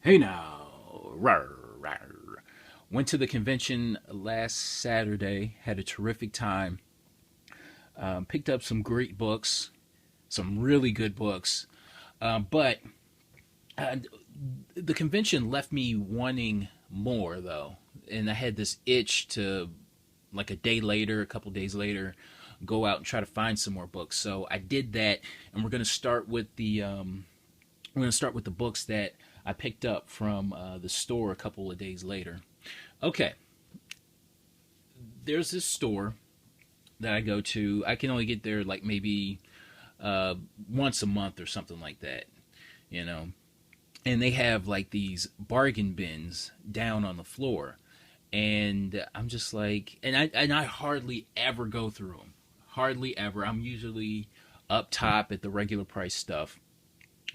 Hey now, rawr, rawr. Went to the convention last Saturday. Had a terrific time. Picked up some great books, some really good books. But the convention left me wanting more, though, and I had this itch to, like a day later, a couple days later, go out and try to find some more books. So I did that, and we're going to start with the books that I picked up from the store a couple of days later. Okay, there's this store that I go to. I can only get there like maybe uh, once a month or something like that, you know. And they have like these bargain bins down on the floor, and I'm just like, and I hardly ever go through them, hardly ever. I'm usually up top at the regular price stuff,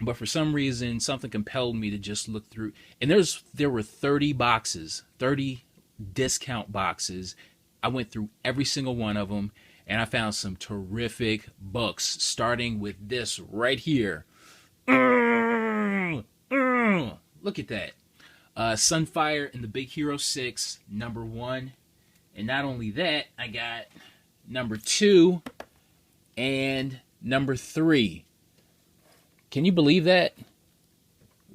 but for some reason something compelled me to just look through, and there were 30 boxes, 30 discount boxes. I went through every single one of them, and I found some terrific books, starting with this right here. Look at that. Sunfire and the Big Hero 6, number one. And not only that, I got number two and number three. Can you believe that?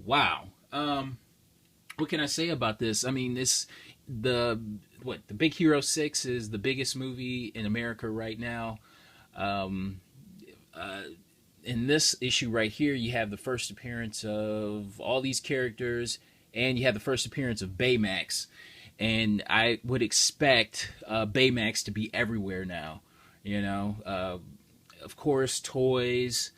Wow. What can I say about this? I mean, the the Big Hero 6 is the biggest movie in America right now. Um, uh, in this issue right here, you have the first appearance of all these characters, and you have the first appearance of Baymax. And I would expect Baymax to be everywhere now. You know, of course, toys,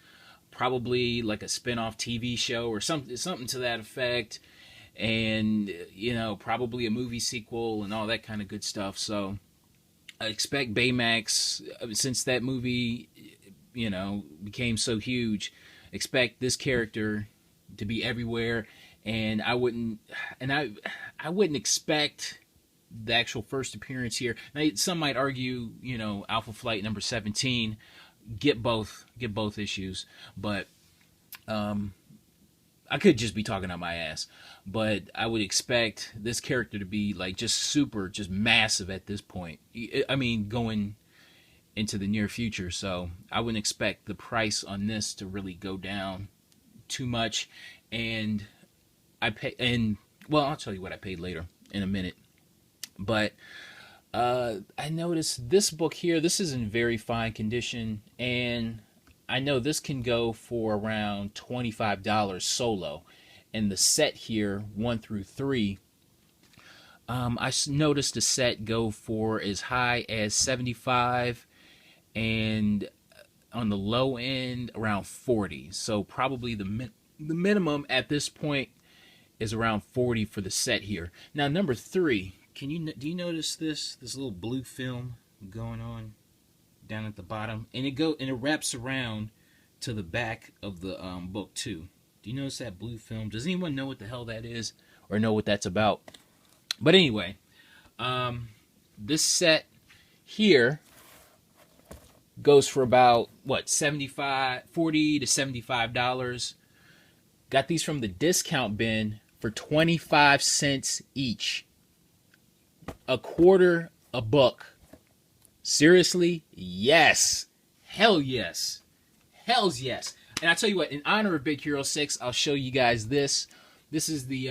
probably like a spin-off TV show or something to that effect, and probably a movie sequel and all that kind of good stuff. So I expect Baymax, since that movie became so huge, expect this character to be everywhere. And I wouldn't expect the actual first appearance here. Now, some might argue, Alpha Flight number 17, get both issues, but I could just be talking out my ass. But I would expect this character to be like just super, just massive at this point. I mean, going into the near future. So I wouldn't expect the price on this to really go down too much. And I'll tell you what I paid later in a minute. But I noticed this book here. This is in very fine condition, and I know this can go for around $25 solo. And the set here, 1 through 3, noticed the set go for as high as 75, and on the low end around 40. So probably the minimum at this point is around 40 for the set here. Now number 3, do you notice this little blue film going on down at the bottom, and it wraps around to the back of the book too. Do you notice that blue film? Does anyone know what the hell that is, or know what that's about? But anyway, this set here goes for about what, 75, 40 to $75. Got these from the discount bin for 25 cents each. A quarter a book. Seriously? Yes. Hell yes. Hells yes. And I tell you what, in honor of Big Hero 6, I'll show you guys this. This is the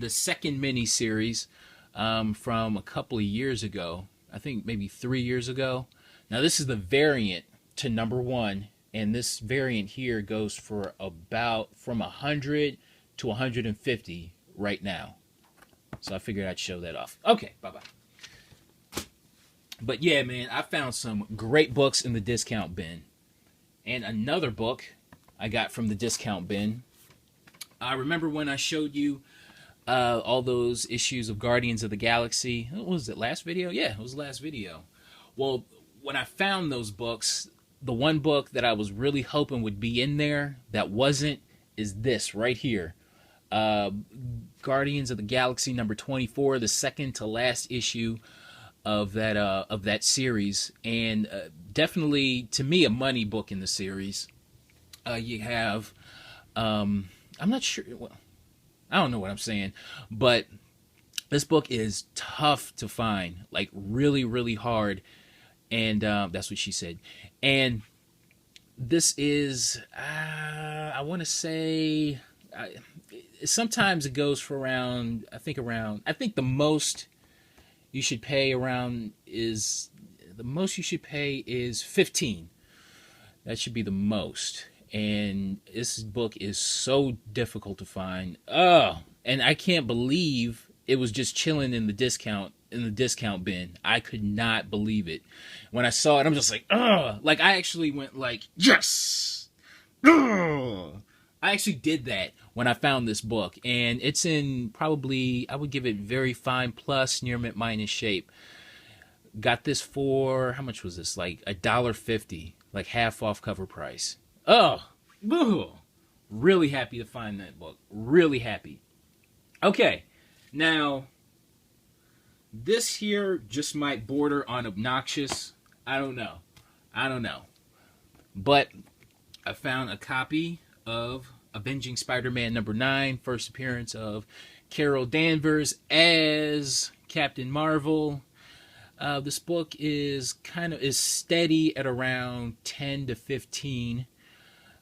second mini series from a couple of years ago. I think maybe 3 years ago. Now this is the variant to number 1, and this variant here goes for about from 100 to 150 right now. So I figured I'd show that off. Okay, bye-bye. But yeah, man, I found some great books in the discount bin. And another book I got from the discount bin. I remember when I showed you all those issues of Guardians of the Galaxy. What was it, last video? Yeah, it was the last video. Well, when I found those books, the one book that I was really hoping would be in there that wasn't is this right here. Guardians of the Galaxy number 24, the second to last issue of that series, and definitely to me a money book in the series. You have I'm not sure. Well, I don't know what I'm saying, but this book is tough to find, like really, really hard. And that's what she said. And this is, I want to say, sometimes it goes for around, I think the most you should pay around is, the most you should pay is 15. That should be the most. And this book is so difficult to find. Oh, and I can't believe it was just chilling in the discount bin. I could not believe it. When I saw it, I'm just like, ugh. Like I actually went like, yes. Ugh. I actually did that when I found this book, and it's in probably, I would give it very fine plus near mint minus shape. Got this for, how much was this? Like $1.50, like half off cover price. Oh, boo. Really happy to find that book. Really happy. Okay, now this here just might border on obnoxious. I don't know. I don't know. But I found a copy of Avenging Spider-Man number 9, first appearance of Carol Danvers as Captain Marvel. This book is steady at around 10 to 15.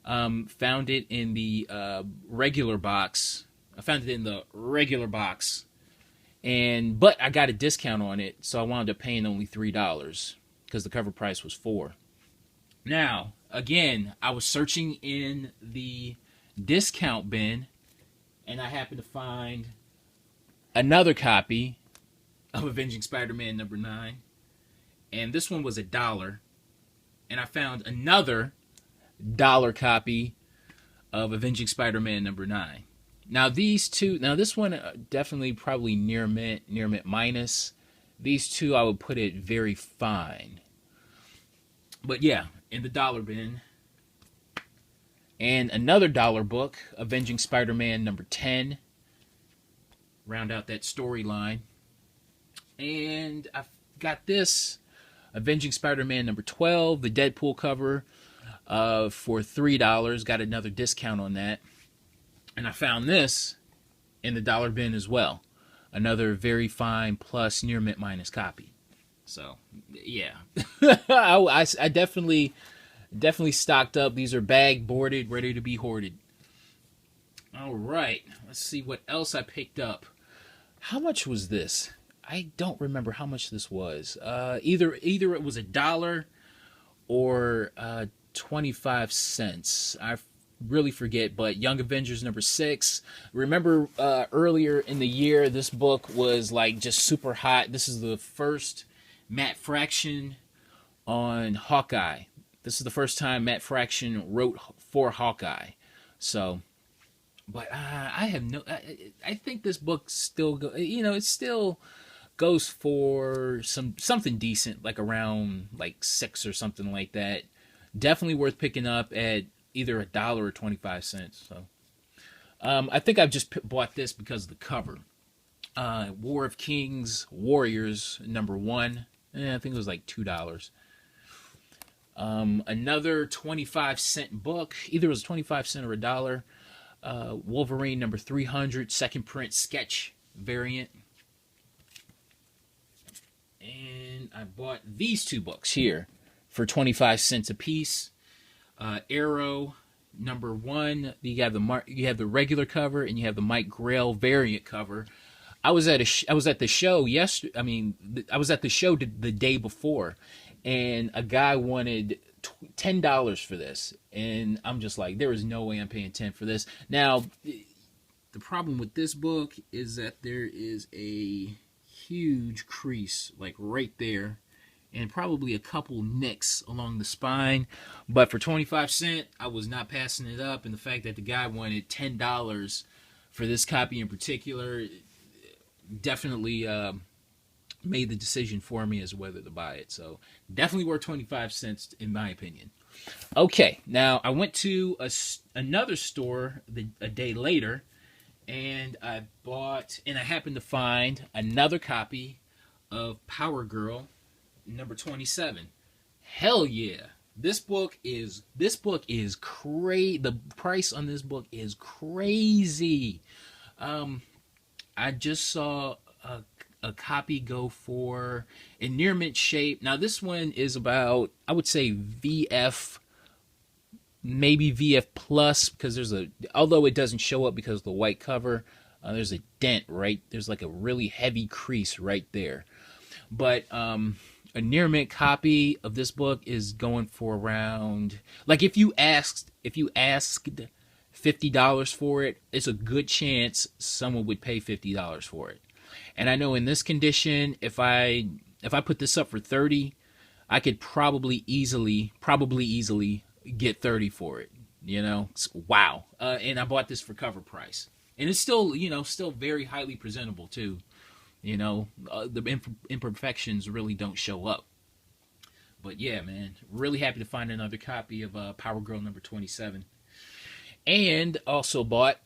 Found it in the regular box. I found it in the regular box, but I got a discount on it, so I wound up paying only $3 because the cover price was $4. Now, again, I was searching in the discount bin, and I happened to find another copy of Avenging Spider-Man number 9, and this one was $1, and I found another dollar copy of Avenging Spider-Man number 9. Now these two, this one definitely probably near mint minus. These two I would put it very fine. But yeah, in the dollar bin. And another dollar book, Avenging Spider-Man number 10. Round out that storyline. And I've got this, Avenging Spider-Man number 12, the Deadpool cover, for $3. Got another discount on that. And I found this in the dollar bin as well. Another very fine plus near mint minus copy. So, yeah. I definitely stocked up. These are bag boarded, ready to be hoarded. All right. Let's see what else I picked up. How much was this? I don't remember how much this was. Either it was $1 or 25 cents. I really forget, but Young Avengers number 6. Remember earlier in the year, this book was like just super hot. This is the first Matt Fraction on Hawkeye. This is the first time Matt Fraction wrote for Hawkeye. So, but I have no. I think this book still it still goes for something decent, like around like 6 or something like that. Definitely worth picking up at either $1 or 25 cents. So, I think I've just bought this because of the cover. War of Kings Warriors number 1. I think it was like $2. Another 25-cent book. Either it was 25 cents or $1. Wolverine number 300, second print sketch variant. And I bought these two books here for 25 cents a piece. Arrow number 1. You have the regular cover and you have the Mike Grail variant cover. I was at the show yesterday. I was at the show the day before, and a guy wanted $10 for this, and I'm just like, there is no way I'm paying $10 for this. Now, the problem with this book is that there is a huge crease, like right there, and probably a couple nicks along the spine. But for 25 cents, I was not passing it up, and the fact that the guy wanted $10 for this copy in particular definitely made the decision for me as to whether to buy it. So definitely worth 25 cents in my opinion. Okay, now I went to another store a day later, and I happened to find another copy of Power Girl number 27. Hell yeah. This book is crazy. The price on this book is crazy. I just saw a copy go for in near mint shape. Now this one is about, I would say, VF, maybe VF plus, because there's a, although it doesn't show up because of the white cover, there's a dent right there's like a really heavy crease right there. But a near mint copy of this book is going for around, like, if you asked $50 for it, it's a good chance someone would pay $50 for it. And I know in this condition, if I put this up for 30, I could probably easily get 30 for it. Wow. And I bought this for cover price, and it's still, still very highly presentable too. The imperfections really don't show up. But yeah, man, really happy to find another copy of Power Girl number 27. And also bought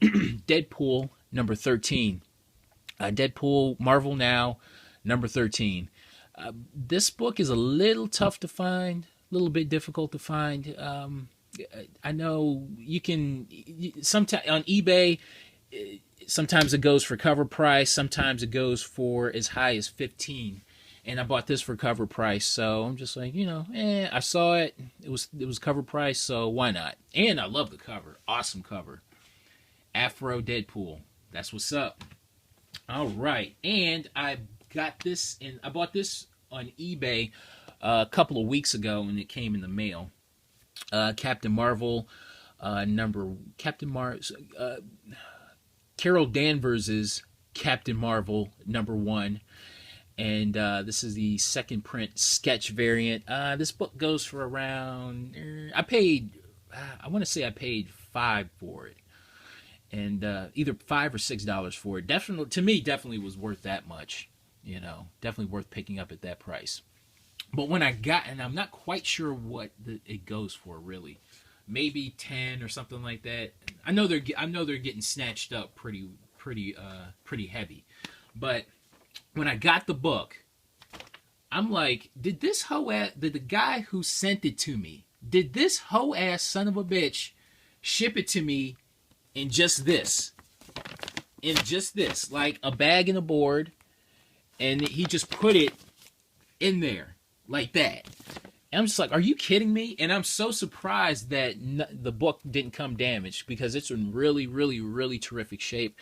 Deadpool number 13. Deadpool Marvel Now number 13. This book is a little tough to find, a little bit difficult to find. I know you can, sometimes on eBay, sometimes it goes for cover price, sometimes it goes for as high as 15. And I bought this for cover price, so I'm just like, I saw it. It was cover price, so why not? And I love the cover. Awesome cover. Afro Deadpool. That's what's up. All right. And I bought this on eBay a couple of weeks ago, and it came in the mail. Captain Marvel Carol Danvers's Captain Marvel number 1. And this is the second print sketch variant. This book goes for around, I want to say I paid $5 for it. And either $5 or $6 for it. Definitely, to me, definitely was worth that much. Definitely worth picking up at that price. But when I got, and I'm not quite sure what it goes for really, maybe 10 or something like that. I know they're getting snatched up pretty heavy. But when I got the book, I'm like, did the guy who sent it to me, did this hoe ass son of a bitch ship it to me in just this, like a bag and a board, and he just put it in there like that? And I'm just like, are you kidding me? And I'm so surprised that the book didn't come damaged, because it's in really, really, really terrific shape.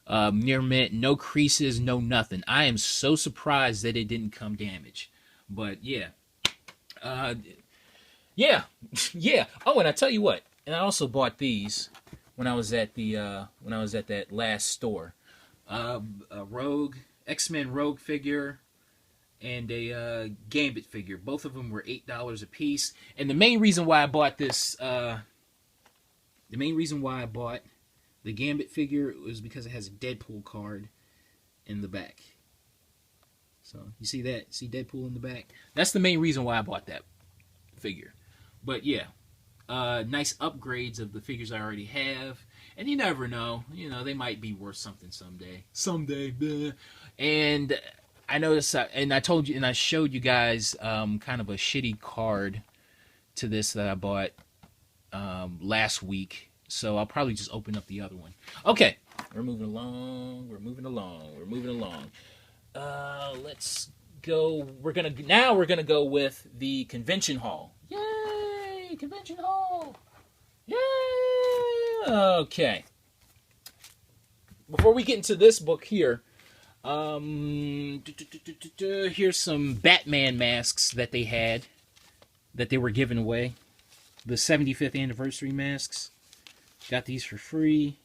Near mint, no creases, no nothing. I am so surprised that it didn't come damaged. But yeah. Yeah. Oh, and I tell you what, and I also bought these when I was at that last store. A Rogue, X-Men Rogue figure, and a Gambit figure. Both of them were $8 a piece. And the main reason why I bought the Gambit figure was because it has a Deadpool card in the back. So you see that? See Deadpool in the back? That's the main reason why I bought that figure. But yeah, nice upgrades of the figures I already have. And you never know. They might be worth something someday. Bleh. And I noticed, and I told you, and I showed you guys kind of a shitty card to this that I bought last week. So I'll probably just open up the other one. Okay, we're moving along. Let's go. We're gonna go with the convention hall. Yay, convention hall! Yay! Okay. Before we get into this book here, here's some Batman masks that they were giving away. The 75th anniversary masks. Got these for free.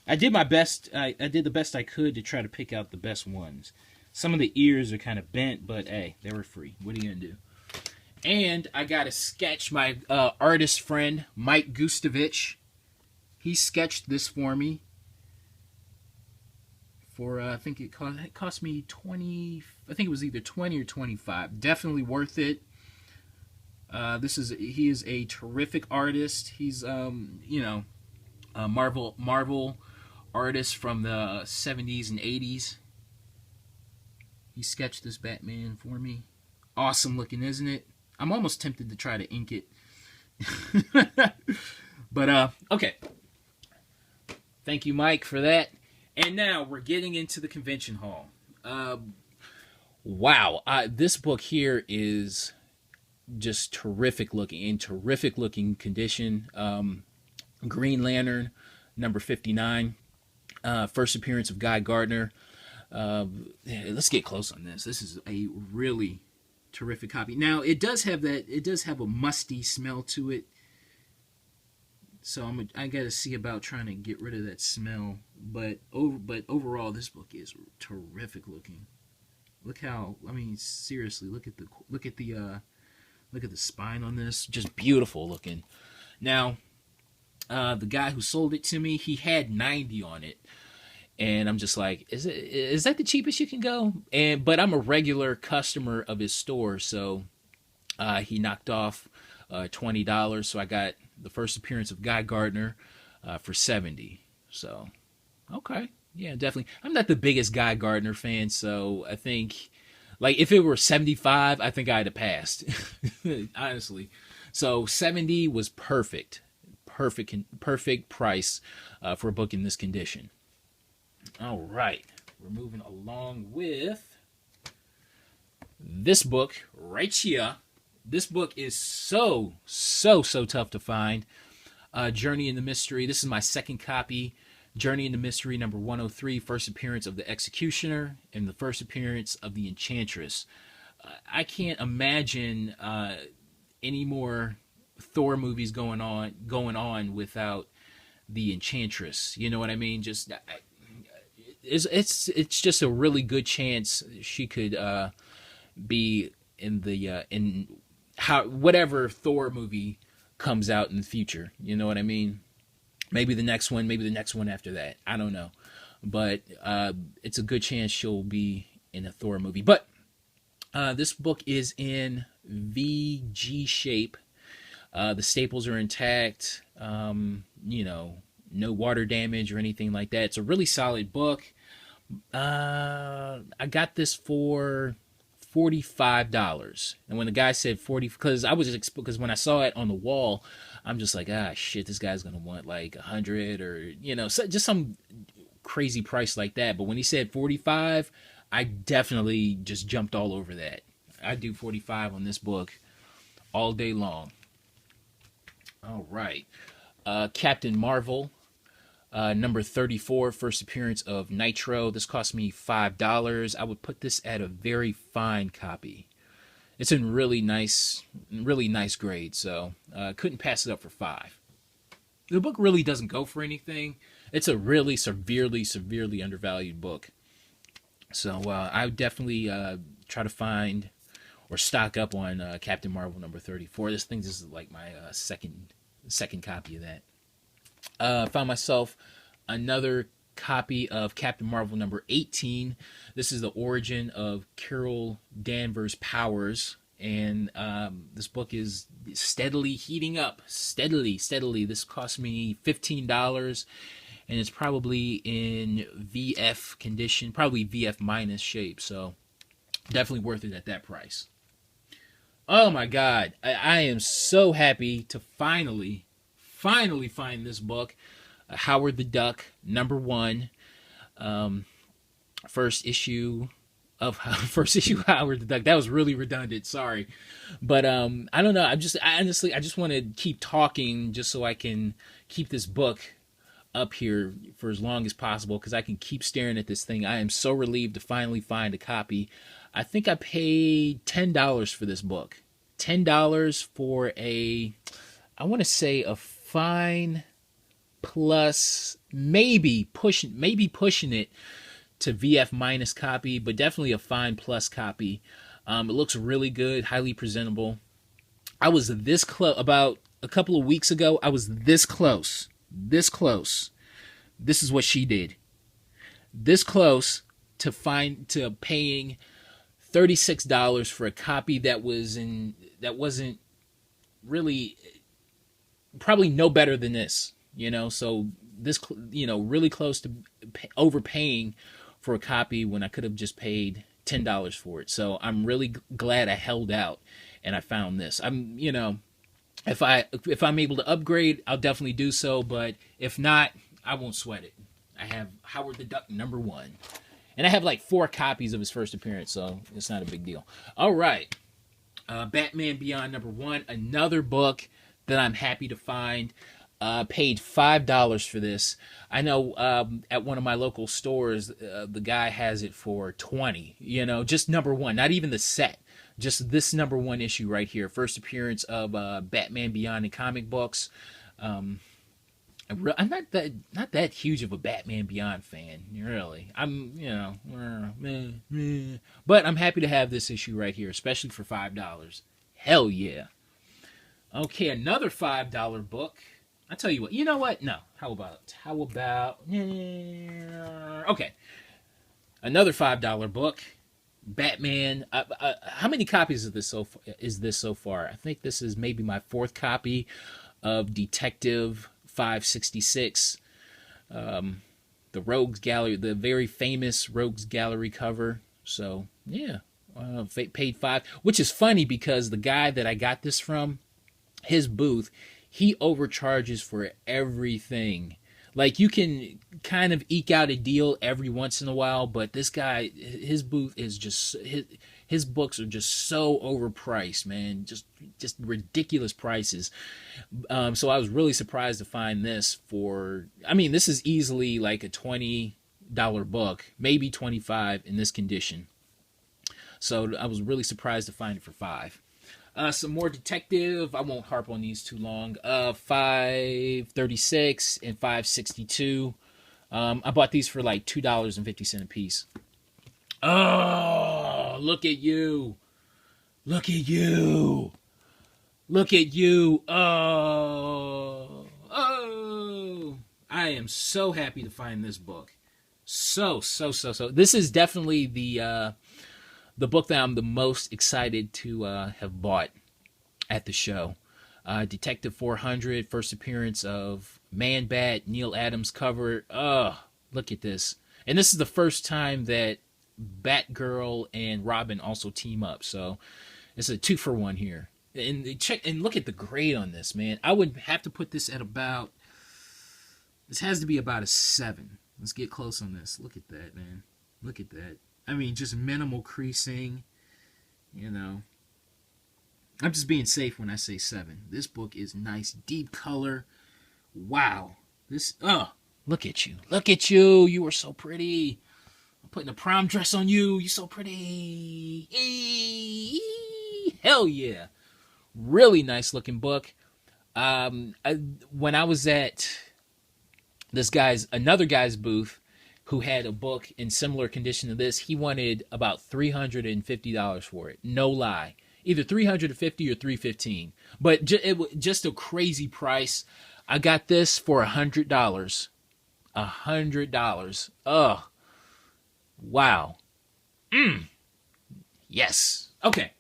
I did my best. I did the best I could to try to pick out the best ones. Some of the ears are kind of bent, but hey, they were free. What are you gonna do? And I got a sketch. My artist friend Mike Gustovich, he sketched this for me. For I think it cost me 20. I think it was either 20 or 25. Definitely worth it. He is a terrific artist. He's a Marvel artist from the 70s and 80s. He sketched this Batman for me. Awesome looking, isn't it? I'm almost tempted to try to ink it. But okay. Thank you, Mike, for that. And now we're getting into the convention hall. Wow, this book here is just terrific looking, in terrific looking condition. Green Lantern, number 59, first appearance of Guy Gardner. Let's get close on this. This is a really terrific copy. Now it does have a musty smell to it. So I got to see about trying to get rid of that smell. But overall, this book is terrific looking. Look how, I mean, seriously, look at the spine on this. Just beautiful looking. Now, the guy who sold it to me, he had 90 on it. And I'm just like, is that the cheapest you can go? But I'm a regular customer of his store, so he knocked off $20. So I got the first appearance of Guy Gardner for $70. So, okay. Yeah, definitely. I'm not the biggest Guy Gardner fan, so I think, like, if it were 75, I think I'd have passed, honestly. So 70 was perfect price for a book in this condition. All right, we're moving along with this book right here. This book is so tough to find. Journey into Mystery. This is my second copy. Journey into Mystery number 103, first appearance of the Executioner and the first appearance of the Enchantress. I can't imagine any more Thor movies going on without the Enchantress. You know what I mean? Just it's just a really good chance she could be in the whatever Thor movie comes out in the future. You know what I mean? Maybe the next one after that. I don't know. But it's a good chance she'll be in a Thor movie. But this book is in VG shape. The staples are intact. No water damage or anything like that. It's a really solid book. I got this for $45. And when the guy said 40, because when I saw it on the wall, I'm just like, shit, this guy's gonna want like 100 or just some crazy price like that. But when he said 45, I definitely just jumped all over that. I'd do 45 on this book all day long. All right, Captain Marvel, number 34, first appearance of Nitro. This cost me $5. I would put this at a very fine copy. It's in really nice grade, so couldn't pass it up for $5. The book really doesn't go for anything. It's a really severely undervalued book. So I would definitely try to find or stock up on Captain Marvel number 34. This is like my second copy of that. Found myself another copy of Captain Marvel number 18. This is the origin of Carol Danvers' powers, and this book is steadily heating up. Steadily. This cost me $15, and it's probably in VF condition, probably VF minus shape, so definitely worth it at that price. Oh my God, I am so happy to finally find this book, Howard the Duck, number 1, first issue Howard the Duck. That was really redundant, sorry, but I don't know. I just want to keep talking just so I can keep this book up here for as long as possible, because I can keep staring at this thing. I am so relieved to finally find a copy. I think I paid $10 for this book. $10 for I want to say a fine plus, maybe pushing it to VF minus copy, but definitely a fine plus copy. It looks really good, highly presentable. I was this close about a couple of weeks ago. I was this close. This is what she did. This close to paying $36 for a copy that wasn't really, probably no better than this, so this, really close to overpaying for a copy when I could have just paid $10 for it. So I'm really glad I held out and I found this. If I'm able to upgrade, I'll definitely do so, but if not, I won't sweat it. I have Howard the Duck #1. And I have like 4 copies of his first appearance, so it's not a big deal. All right. Batman Beyond #1, another book that I'm happy to find. Paid $5 for this. I know at one of my local stores, the guy has it for 20. You know, just #1, not even the set. Just this #1 issue right here. First appearance of Batman Beyond in comic books. I'm not that huge of a Batman Beyond fan, really. I'm, but I'm happy to have this issue right here, especially for $5. Hell yeah. Okay, another $5 book. I tell you what. You know what? No. How about? Okay, another $5 book. Batman. How many copies of this is this so far? I think this is maybe my 4th copy of Detective 566, the Rogues Gallery, the very famous Rogues Gallery cover. So yeah, paid 5, which is funny because the guy that I got this from, his booth, he overcharges for everything. Like, you can kind of eke out a deal every once in a while, but this guy, his booth is just his books are just so overpriced, man. Just ridiculous prices. So I was really surprised to find this for. I mean, this is easily like a $20 book, maybe 25 in this condition. So I was really surprised to find it for 5. Some more detective. I won't harp on these too long. 536 and 562. I bought these for like $2.50 a piece. Oh, look at you. Look at you. Look at you. Oh. I am so happy to find this book. So. This is definitely the book that I'm the most excited to have bought at the show. Detective 400, first appearance of Man-Bat, Neil Adams cover. Oh, look at this. And this is the first time that Batgirl and Robin also team up. So it's a 2-for-1 here. And check and look at the grade on this, man. I would have to put this at about. This has to be about a 7. Let's get close on this. Look at that, man. Look at that. I mean, just minimal creasing. You know. I'm just being safe when I say 7. This book is nice, deep color. Wow. This. Oh, look at you. Look at you. You are so pretty. I'm putting a prom dress on you. You're so pretty. Hell yeah. Really nice looking book. When I was at another guy's booth who had a book in similar condition to this, he wanted about $350 for it. No lie. Either $350 or $315. But it was just a crazy price. I got this for $100. $100. Ugh. Wow. Yes. Okay.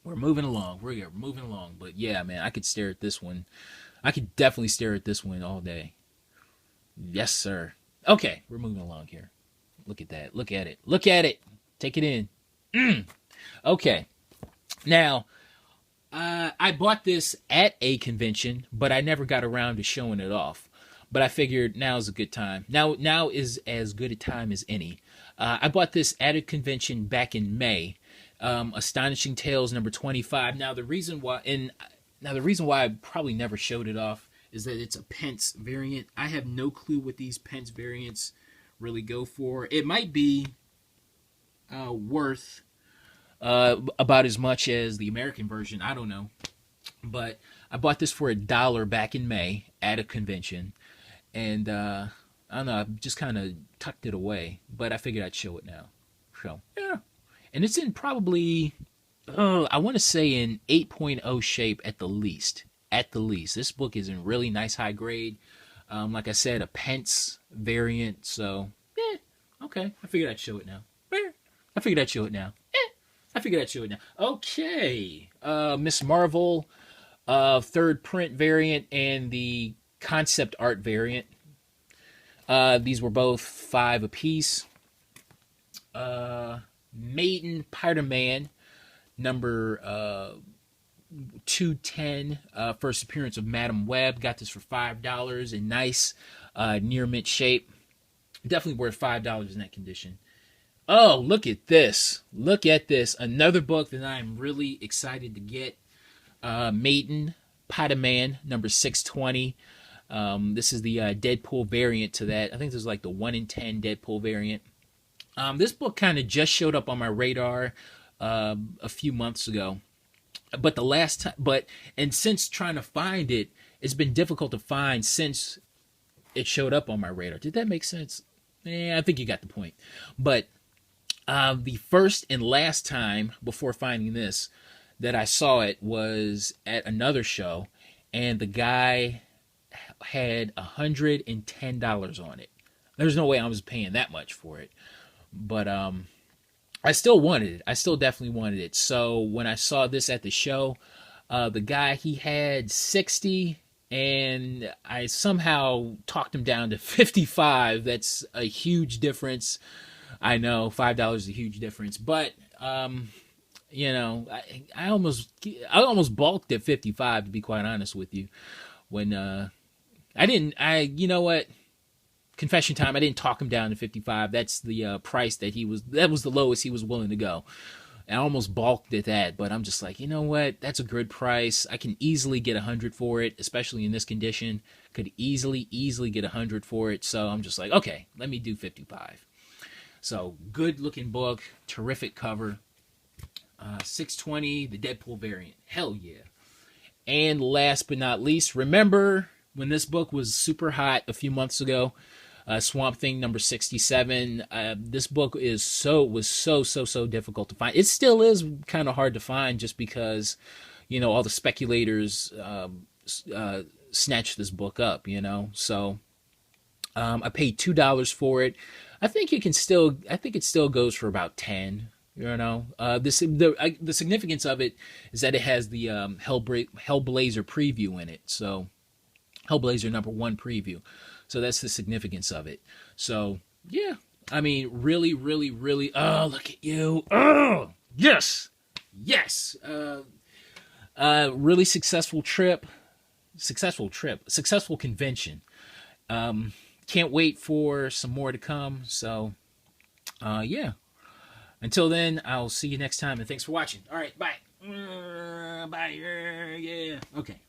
We're moving along. We're moving along. But yeah, man, I could stare at this one. I could definitely stare at this one all day. Yes, sir. Okay, we're moving along here. Look at that. Look at it. Look at it. Take it in. Okay. Now, I bought this at a convention, but I never got around to showing it off. But I figured now is a good time. Now is as good a time as any. I bought this at a convention back in May. Astonishing Tales #25. Now the reason why I probably never showed it off is that it's a pence variant. I have no clue what these pence variants really go for. It might be worth about as much as the American version. I don't know. But I bought this for $1 back in May at a convention. And I don't know, I just kind of tucked it away. But I figured I'd show it now. So, yeah. And it's in probably, I want to say in 8.0 shape at the least. At the least. This book is in really nice high grade. Like I said, a pence variant. So, okay. I figured I'd show it now. I figured I'd show it now. Okay. Miss Marvel, third print variant and the concept art variant. These were both 5 apiece. Maiden Spider-Man number 210, first appearance of Madam Web. Got this for $5 in nice, near mint shape. Definitely worth $5 in that condition. Oh, look at this. Look at this. Another book that I'm really excited to get. Maiden, Potaman, number 620. This is the Deadpool variant to that. I think this is like the 1 in 10 Deadpool variant. This book kind of just showed up on my radar a few months ago. But the last time, and since trying to find it, it's been difficult to find since it showed up on my radar. Did that make sense? I think you got the point. But the first and last time before finding this that I saw it was at another show, and the guy had $110 on it. There's no way I was paying that much for it. But I still wanted it. I still definitely wanted it. So when I saw this at the show, the guy, he had 60, and I somehow talked him down to 55. That's a huge difference. I know $5 is a huge difference, but you know, I almost balked at 55, to be quite honest with you. When you know what? Confession time, I didn't talk him down to 55. That's the price that was the lowest he was willing to go. I almost balked at that, but I'm just like, you know what? That's a good price. I can easily get 100 for it, especially in this condition. Could easily get 100 for it. So I'm just like, okay, let me do 55. So good looking book, terrific cover. 620, the Deadpool variant. Hell yeah. And last but not least, remember when this book was super hot a few months ago? Swamp Thing number 67. This book was so difficult to find. It still is kind of hard to find, just because, you know, all the speculators snatched this book up, you know. So I paid $2 for it. I think it still goes for about 10. You know, the significance of it is that it has the Hellblazer preview in it. So Hellblazer number 1 preview. So that's the significance of it. So yeah, I mean, really. Oh, look at you. Oh, yes. Really successful convention. Can't wait for some more to come. So yeah. Until then, I'll see you next time, and thanks for watching. All right, bye. Bye. Yeah. Okay.